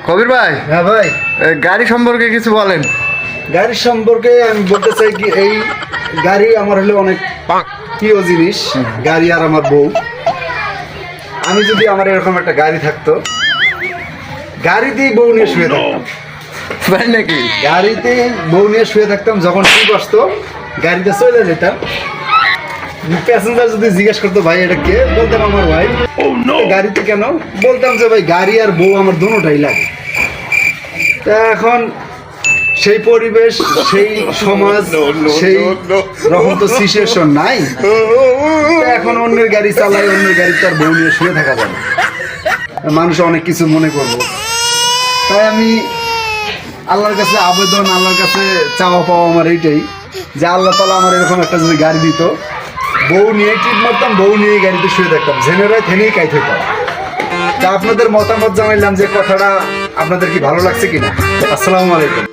কবির ভাই, হ্যাঁ ভাই, গাড়ি সম্পর্কে কিছু বলেন। গাড়ির সম্পর্কে আমি বলতে চাই কি, এই গাড়ি আমার হলো অনেক প্রিয় জিনিস। গাড়ি আর আমার বউ। আমি যদি আমার এরকম একটা গাড়ি থাকতো, গাড়িতেই বউ নিয়ে শুয়ে থাকতাম। ভাই নাকি? গাড়িতে বউ নিয়ে শুয়ে থাকতাম, যখন ঠিক আসতো গাড়িতে চলে যেতাম। প্যাসেঞ্জার যদি জিজ্ঞেস করতো ভাই এটা কে, বলতাম আমার ভাই। গাড়িতে কেন, বলতাম যে ভাই গাড়ি আর বউ আমার দুটোটাই লাগে। তা এখন সেই পরিবেশ, সেই সমাজ, সেই রকম তো সিচুয়েশন নাই। তা এখন অন্যের গাড়ি চালাই, অন্যের গাড়ি তার বউ নিয়ে শুয়ে থাকা যাবে, মানুষ অনেক কিছু মনে করবো। তাই আমি আল্লাহর কাছে আবেদন, আল্লাহর কাছে চাওয়া পাওয়া আমার এইটাই যে আল্লাহ তাআলা আমার এরকম একটা যদি গাড়ি দিত, বউ নিয়ে ট্রিপ মারতাম, বউ নিয়ে গাড়িতে শুয়ে থাকতাম, জেনারেল থেনেই কাইতে হতাম। তা আপনাদের মতামত জানাইলাম যে কথাটা আপনাদের কি ভালো লাগছে কিনা। আসসালামু আলাইকুম।